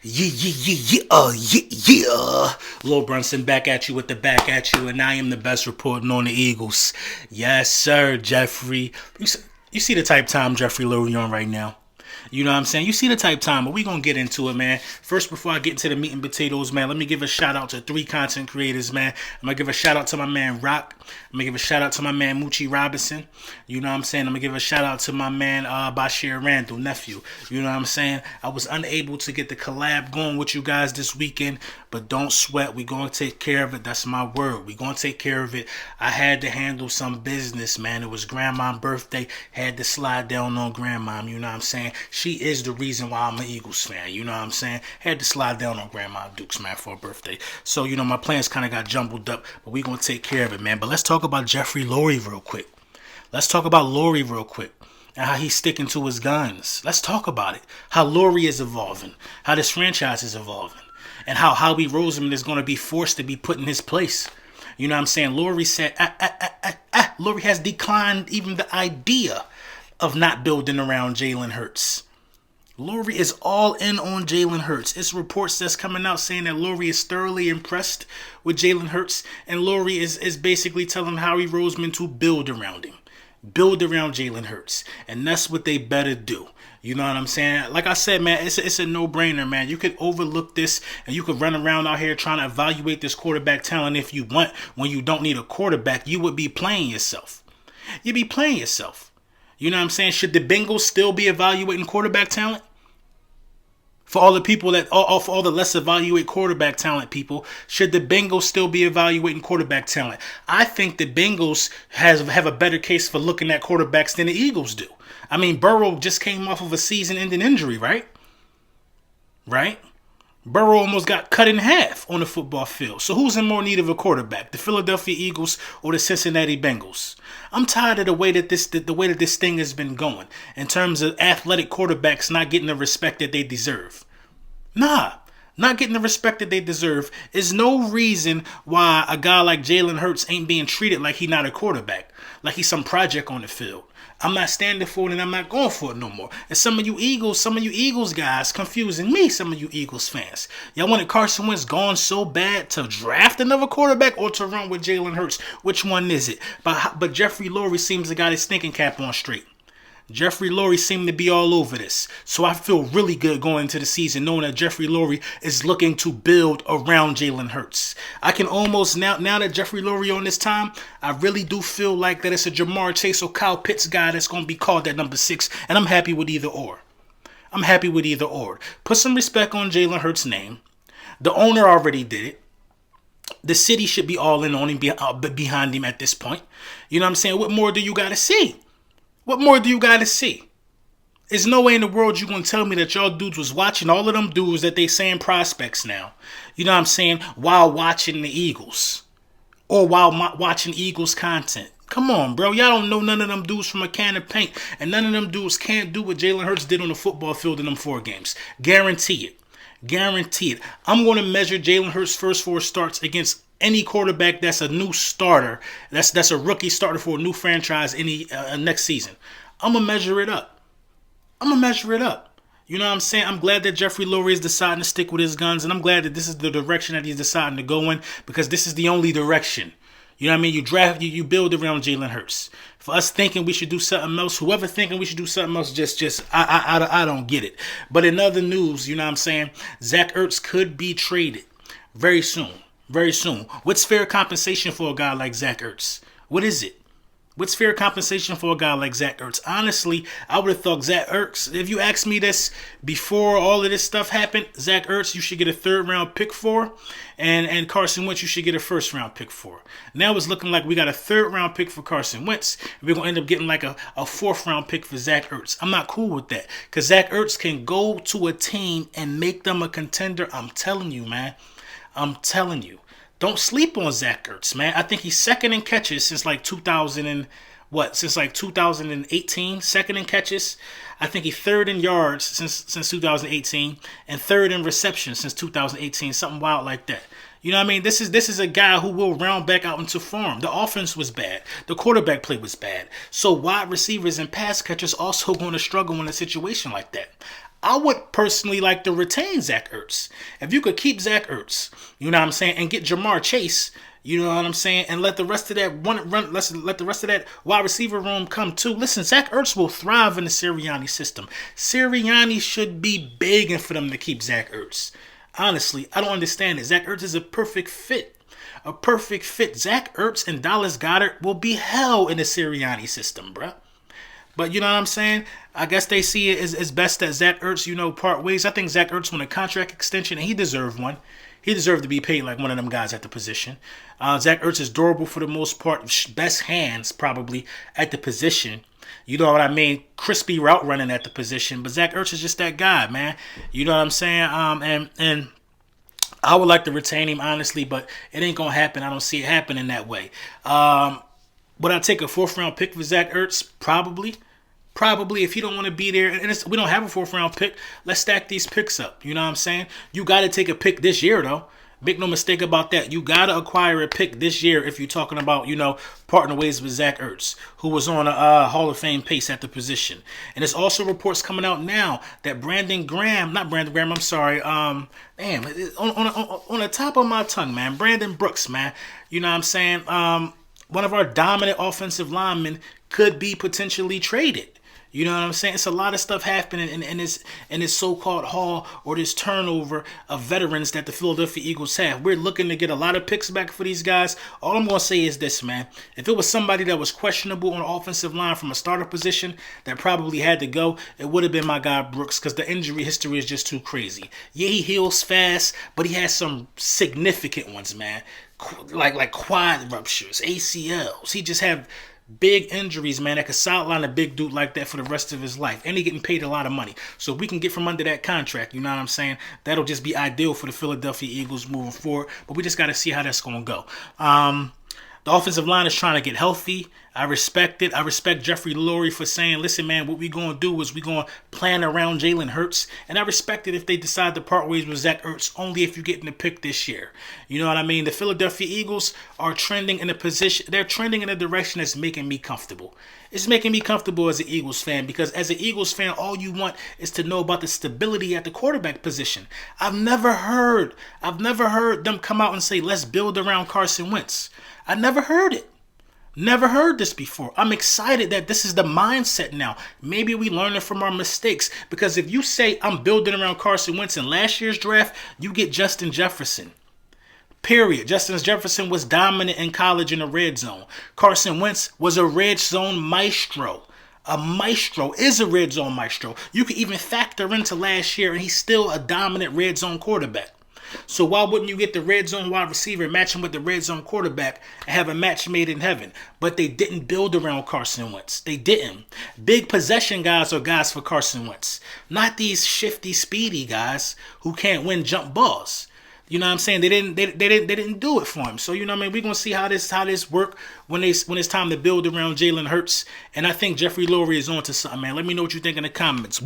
Yeah. Lil Brunson back at you with the back at you, and I am the best reporting on the Eagles. Yes, sir, Jeffrey. You see the type time Jeffrey Lurie on right now. You know what I'm saying? You see the type time, but we going to get into it, man. First, before I get into the meat and potatoes, man, let me give a shout out to 3 content creators, man. I'm going to give a shout out to my man Rock. I'm going to give a shout out to my man Moochie Robinson. You know what I'm saying? I'm going to give a shout out to my man Bashir Randall, nephew. You know what I'm saying? I was unable to get the collab going with you guys this weekend, but don't sweat. We going to take care of it. That's my word. We going to take care of it. I had to handle some business, man. It was grandma's birthday. Had to slide down on grandma. You know what I'm saying? She is the reason why I'm an Eagles fan. You know what I'm saying? Had to slide down on Grandma Dukes, man, for her birthday. So, you know, my plans kind of got jumbled up, but we going to take care of it, man. But let's talk about Jeffrey Lurie real quick. Let's talk about Lurie real quick and how he's sticking to his guns. Let's talk about it. How Lurie is evolving. How this franchise is evolving. And how Howie Roseman is going to be forced to be put in his place. You know what I'm saying? Lurie said, Lurie has declined even the idea of not building around Jalen Hurts. Lurie is all in on Jalen Hurts. It's reports that's coming out saying that Lurie is thoroughly impressed with Jalen Hurts, and Lurie is basically telling Howie Roseman to build around him. Build around Jalen Hurts. And that's what they better do. You know what I'm saying? Like I said, man, it's a no-brainer, man. You could overlook this, and you could run around out here trying to evaluate this quarterback talent if you want. When you don't need a quarterback, you would be playing yourself. You'd be playing yourself. You know what I'm saying? Should the Bengals still be evaluating quarterback talent? For all the people for all the less evaluate quarterback talent people, should the Bengals still be evaluating quarterback talent? I think the Bengals have a better case for looking at quarterbacks than the Eagles do. I mean, Burrow just came off of a season-ending injury, right? Right? Burrow almost got cut in half on the football field. So who's in more need of a quarterback, the Philadelphia Eagles or the Cincinnati Bengals? I'm tired of the way that this thing has been going in terms of athletic quarterbacks not getting the respect that they deserve. Not getting the respect that they deserve is no reason why a guy like Jalen Hurts ain't being treated like he's not a quarterback, like he's some project on the field. I'm not standing for it, and I'm not going for it no more. And some of you Eagles guys confusing me, some of you Eagles fans. Y'all wanted Carson Wentz gone so bad to draft another quarterback or to run with Jalen Hurts? Which one is it? But Jeffrey Lurie seems to got his thinking cap on straight. Jeffrey Lurie seemed to be all over this. So I feel really good going into the season knowing that Jeffrey Lurie is looking to build around Jalen Hurts. I can almost, now that Jeffrey Lurie on this time, I really do feel like that it's a Jamar Chase or Kyle Pitts guy that's going to be called at number 6, and I'm happy with either or. Put some respect on Jalen Hurts' name. The owner already did it. The city should be all in on him, behind him at this point. You know what I'm saying? What more do you got to see? There's no way in the world you going to tell me that y'all dudes was watching all of them dudes that they saying prospects now. You know what I'm saying? While watching the Eagles. Or while watching Eagles content. Come on, bro. Y'all don't know none of them dudes from a can of paint. And none of them dudes can't do what Jalen Hurts did on the football field in them 4 games. Guarantee it. I'm going to measure Jalen Hurts' first 4 starts against any quarterback that's a new starter, that's a rookie starter for a new franchise next season. I'm going to measure it up. You know what I'm saying? I'm glad that Jeffrey Lurie is deciding to stick with his guns, and I'm glad that this is the direction that he's deciding to go in, because this is the only direction. You know what I mean? You build around Jalen Hurts. For us thinking we should do something else, whoever thinking we should do something else, I don't get it. But in other news, you know what I'm saying? Zach Ertz could be traded very soon. What's fair compensation for a guy like Zach Ertz? What is it? What's fair compensation for a guy like Zach Ertz? Honestly, I would have thought Zach Ertz, if you asked me this before all of this stuff happened, Zach Ertz you should get a 3rd round pick for, and Carson Wentz you should get a 1st round pick for. Now it's looking like we got a 3rd round pick for Carson Wentz, and we're going to end up getting like a 4th round pick for Zach Ertz. I'm not cool with that, because Zach Ertz can go to a team and make them a contender. I'm telling you, man. Don't sleep on Zach Ertz, man. I think he's 2nd in catches since like 2018. 2nd in catches. I think he's 3rd in yards since 2018, and 3rd in receptions since 2018. Something wild like that. You know what I mean? This is a guy who will round back out into form. The offense was bad. The quarterback play was bad. So wide receivers and pass catchers also going to struggle in a situation like that. I would personally like to retain Zach Ertz. If you could keep Zach Ertz, you know what I'm saying, and get Jamar Chase, you know what I'm saying, and let the rest of that let the rest of that wide receiver room come too. Listen, Zach Ertz will thrive in the Sirianni system. Sirianni should be begging for them to keep Zach Ertz. Honestly, I don't understand it. Zach Ertz is a perfect fit. A perfect fit. Zach Ertz and Dallas Goedert will be hell in the Sirianni system, bruh. But you know what I'm saying? I guess they see it as best that Zach Ertz, part ways. I think Zach Ertz won a contract extension, and he deserved one. He deserved to be paid like one of them guys at the position. Zach Ertz is durable for the most part. Best hands, probably, at the position. You know what I mean? Crispy route running at the position. But Zach Ertz is just that guy, man. You know what I'm saying? And I would like to retain him, honestly, but it ain't going to happen. I don't see it happening that way. Would I take a 4th-round pick for Zach Ertz? Probably. Probably, if you don't want to be there, and we don't have a 4th-round pick, let's stack these picks up. You know what I'm saying? You got to take a pick this year, though. Make no mistake about that. You got to acquire a pick this year if you're talking about, partner ways with Zach Ertz, who was on a Hall of Fame pace at the position. And there's also reports coming out now that Brandon Graham, I'm sorry, on the top of my tongue, man, Brandon Brooks, man, you know what I'm saying? One of our dominant offensive linemen could be potentially traded. You know what I'm saying? It's a lot of stuff happening in this so-called haul or this turnover of veterans that the Philadelphia Eagles have. We're looking to get a lot of picks back for these guys. All I'm going to say is this, man. If it was somebody that was questionable on the offensive line from a starter position that probably had to go, it would have been my guy Brooks, because the injury history is just too crazy. Yeah, he heals fast, but he has some significant ones, man. Like quad ruptures, ACLs. He just have big injuries, man, that could sideline a big dude like that for the rest of his life. And he getting paid a lot of money. So if we can get from under that contract, you know what I'm saying, that'll just be ideal for the Philadelphia Eagles moving forward. But we just got to see how that's going to go. The offensive line is trying to get healthy. I respect it. I respect Jeffrey Lurie for saying, listen, man, what we going to do is we going to plan around Jalen Hurts. And I respect it if they decide to part ways with Zach Ertz, only if you're getting the pick this year. You know what I mean? The Philadelphia Eagles are trending in a position. They're trending in a direction that's making me comfortable. It's making me comfortable as an Eagles fan, because as an Eagles fan, all you want is to know about the stability at the quarterback position. I've never heard them come out and say, let's build around Carson Wentz. I never heard it. Never heard this before. I'm excited that this is the mindset now. Maybe we learning from our mistakes, because if you say I'm building around Carson Wentz in last year's draft, you get Justin Jefferson. Period. Justin Jefferson was dominant in college in the red zone. Carson Wentz was a red zone maestro. A maestro is a red zone maestro. You could even factor into last year, and he's still a dominant red zone quarterback. So why wouldn't you get the red zone wide receiver, match him with the red zone quarterback, and have a match made in heaven? But they didn't build around Carson Wentz. They didn't. Big possession guys are guys for Carson Wentz, not these shifty, speedy guys who can't win jump balls. You know what I'm saying? They didn't do it for him. So you know what I mean? We're gonna see how this work when it's time to build around Jalen Hurts. And I think Jeffrey Lurie is on to something, man. Let me know what you think in the comments.